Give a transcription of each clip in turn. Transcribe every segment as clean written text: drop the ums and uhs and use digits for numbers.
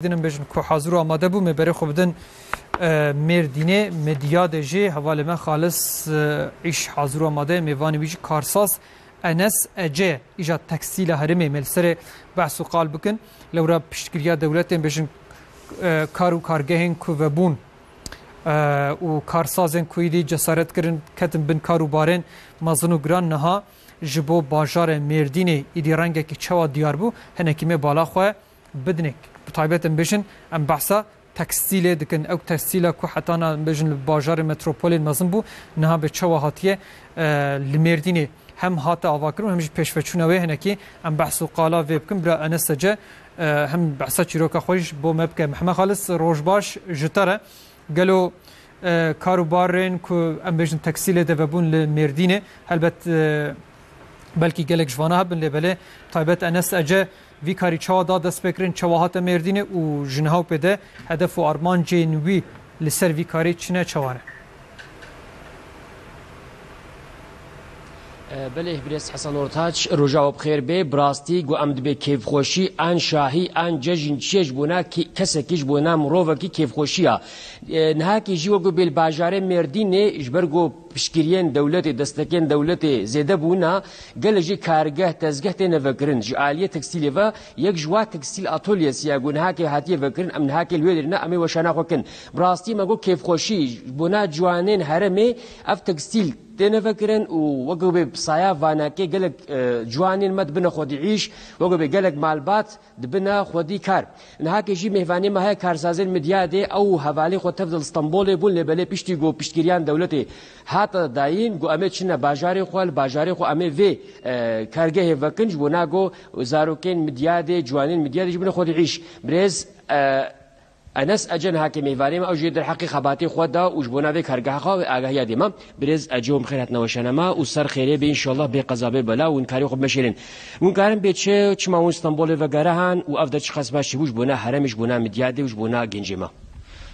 دینم بجن که حاضر و آماده بو مبره خوب دن مردینه مدیاد جه حواله من خالص ایش حاضر و آماده میوانی بیش کارساز انس اجه ایجاد تکستیل هرمه ملسر بحث و قال بکن لورا پشتگیری دولت بجن کار و کارگهن که وبون و کارسازن کویدی جسارت کردن کتن بن کارو بارن مازنو گران نها جبو بازار مردینه ایدی رنگه که چوا دیار بو هنکیمه بالا خواه بدنک بطایبت بجن ام بحثا تکستیل دکن او تکستیل کو حتی نا بجن بازار متروپول مازن بو نها به چوا هاتیه لمردینه هم هاتا آواکرون همش پیشوچونوی هنکی ام بحث و قالا ویبکن برا انسجه هم بحثا چیروکا خویش بو مبکه محمد خالص روشباش جتره قالوا كاروبارين كو ام بيجن تكسيله دبون لمردينه هلبت بلكي قالك جوانا هبن لبله طيبت انس اجا في كاري چوا دا دست بكرين چواهات مردينه و جنهاو بده هدف و ارمان جنوي لسر في كاري چنه چواره بله بريس حسن اورتاج رجاوب خير بي براستي گو امد بي كيف خوشي ان شاهي ان ججن چيج بونا كسكيج بونا مروفكي كيف خوشيا نهاكي جيو گو بيل باجار مردين جبرگو پشکریان دولت دستکین دولت زیاده بونا گلجی کارگاه تزگاه تنه فکرن جالیه تکستیلی و یک جوا تکستیل آتولیه سیاگون هاکی هاتیه فکرن ام هاکی الویدرنا امی وشنا خوکن براستی مگو کیف خوشی بونا جوانین هرمی اف تکستیل تنه فکرن و وقو به صایا وانا کی گلک جوانین مد بنا خودی عیش وقو به گلک مالبات دبنا خودی کار نهاکی جی مهوانی ما های کارسازن مدیاده او حوالی خود تفضل اسطنبول بول لبله پشتی گو پشکریان دولت حتی داین گو امید چنه باجاری خوال باجاری خو امید وی کارگاه وکنج بنا گو زاروکین مدیاده جوانین مدیاده جبنا خودی عیش برز انس اجن هاکی میواریم او جد حقیقت باتی خود دا وجبونا به کارگاه خو آگاهی دیما برز اجوم خیرت نوشنما و سر خیره به ان شاء الله به قضابه بلا و کاری خوب مشیرین اون کارم به چه ما استانبول و گرهان و افضل شخص باشی وجبونا حرمش بونا مدیاده وجبونا گنجما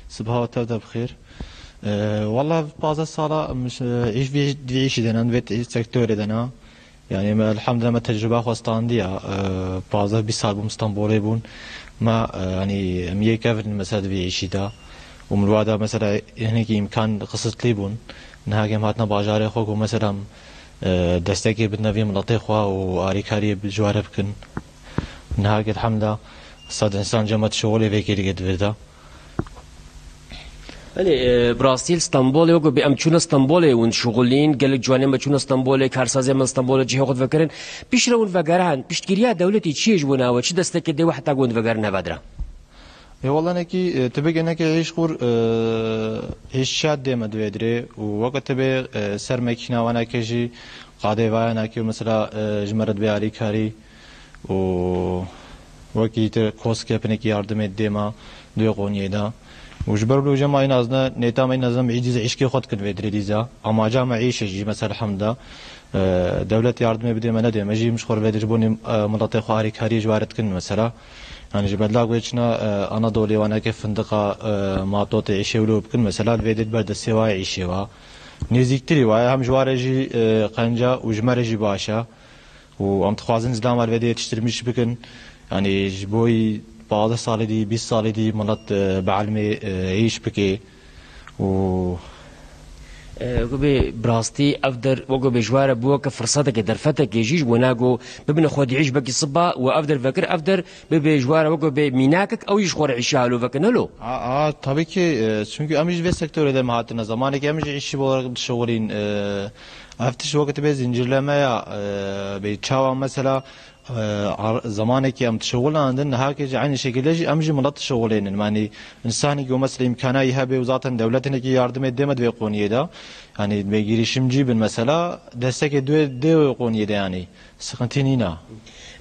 صباح تبدا بخير والله بعض الصالة مش ايش بيعيش دنا بيت سيكتور دنا يعني الحمد لله ما تجربة خواستاندية بعض بيصار بمستنبول بون ما يعني مية كافر مثلا بيعيش دا ومن الوعدة مثلا هناك إمكان قصة ليبون نهاجم هاتنا باجاري خوك ومثلا دستكي بدنا في مناطق خوا واريكاري بالجوار بكن نهاجم الحمد لله صاد إنسان جمعت شغله في كده قد فردا بله براسیل استانبول و به امچون استانبول اون شغلین گلک جوانه مچون استانبول کارسازی من استانبول جه خود فکرن پیش رو اون فکران پیشگیری دولتی چیش بنا و چه دسته که دی وقت گوند فکر نبادره والله نكي تبقى نكي عيش قور عيش شاد ديما دويدري ووقت تبي سر مكينا وانا كيجي قاعدة وانا نكي مثلا جمرت بياري كاري و وقت كوسكي بنكي ياردم ديما دوي قوني دا وجبر له جماعة نازنا نيتا ما نازم عيجز عيشكي خد كن فيدري ديزا أما جامع عيش جي مثلا الحمد دولة ياردم بدي ما ندي ما جي مش خور فيدري بوني مناطق خواري كاري جوارت كن مثلا يعني جبل لاق ويشنا أنا دولي وأنا كيف فندقة ما توت عيشي ولو بكن مثلا الفيدري برد السوا عيشي وا نزيك تري واي هم جوار جي قنجة وجمر جي باشا وأم تخوازن زلام الفيدري تشترمش بكن يعني جبوي بعض سال دي 20 سال دي ملت بعلمي عيش بكي و گوی براستی افدر و گوی جوار بوا که فرصته که در فتح که جیش وناگو ببین خود عيش بکی صبا و افدر فکر افدر ببین جوار و گوی میناکک او یش خور عيشالو فکنلو tabii ki çünkü amca ve sektörde mahatına zamanı ki amca işi olarak şoğulin aftış vakti be zincirlemeye be çava mesela زمانه که ام تشغل عندنا هاكي عين شكل امجي ملط شغلين يعني انسان يقوم مثلا امكانيه يهبه وزاره دولتنا كي يردم دمد ويقونيه ده يعني بيجي شمجي بالمساله دستك دو يقونيه ده يعني سقنتينينا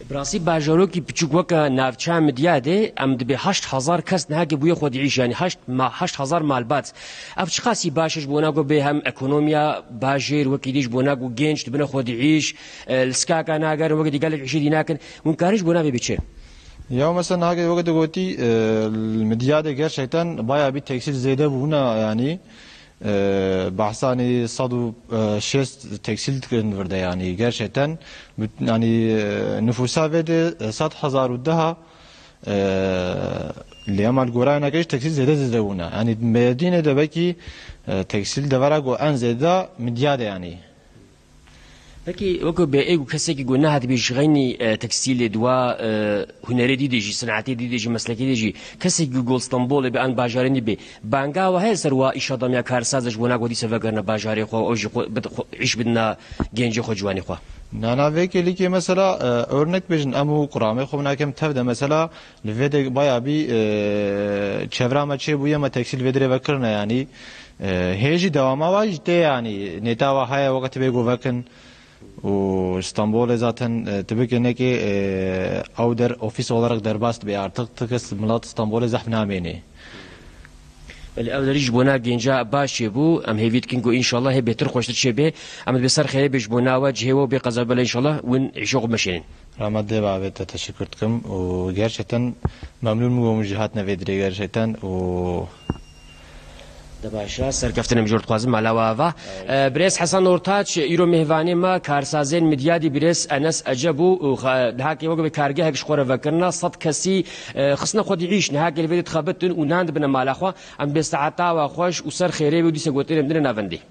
براسي باجارو کی پچوک وک نافچا مدیاده ام دبی 8000 کس نهاگی بوی خود عيش يعني 8000 مالبات اف خاصی باشش بوناگو به هم اکونومیا باجر وکیدیش بوناگو گنج دبنا خود عيش السكاكا ناگر وقت قال لك 20 ناكن ممكنش بونا بيچه يا مثلا هاگی وقت قلتي المدياده gerçekten bayağı bir tekstil zede buna yani بحثاني صدو شست تكسيل تكرن يعني gerçekten يعني nüfusa ve de 100,000 daha لأمال قرانا كيش تكسيل زيادة زدونا يعني مدينة دبكي تكسيل دورا أن زيادة مديادة يعني Peki وەکو بێ ئەو کەسێکی گونا هاتبێ ژغینی تەکسیلێ دوا هونەرێ دیدێژی سنعاتی دیدێژی مەسلەکی دێژی کەسێکی گۆڵستەمبۆڵێ بە ئەن باژارێنی بێ بانگاوە هەیە سەروا ئیشەدەمیا کارسازش بۆ ناگۆدی سەڤەگەرنە باژارێ خۆ ئەوژی عیش بدنا گەنجی خۆ جوانی خۆ ناناوێکی لیکی مثلا örnek bejin emu kuramê xwe nakem tev de mesela li vê de baya bî çevra me çê bûye me teksil vê dirê vekirine yanî hêjî dewama wa jî tê yanî nêta wa heye wekî tibê govekin û İstanbulê zaten tibêkenekê ew der ofîs olarak derbas dibe artık tikes milat İstanbulê zehm namêne ئەو دەریش بۆ ناگەنجا باشێ بوو ئەم هێویتکن و ئینشاءالله هێ بێتر خۆشتر چێ بێ ئەمە بێسەر خێرێ بێژ بۆ ناوە جهێوە بێ قەزا بەلە ئینشاءالله ون عیشۆق بمەشێنن Rahmet de babette teşekkür ederim. O gerçekten memnun mu cihat nevedire gerçekten o دەباشە سەرکەفتنم جۆر خوازم مالاوەوە برێز حەسەن ئۆرتاچ ئیرۆ میهوانێمە کارسازێن مدیادی برێز ئەنەس ئەجە بوو هاکی وەک بە کارگەهێک خۆرەڤەکردنە سەد کەسی خستنە خۆدی عیش نهاکە لەوێت خەبتن و نان بنە مالاخوا ئەم بێستەعاتاوە خۆش و سەر خێرێ و دیسە گۆتێرم دنە ناوەندی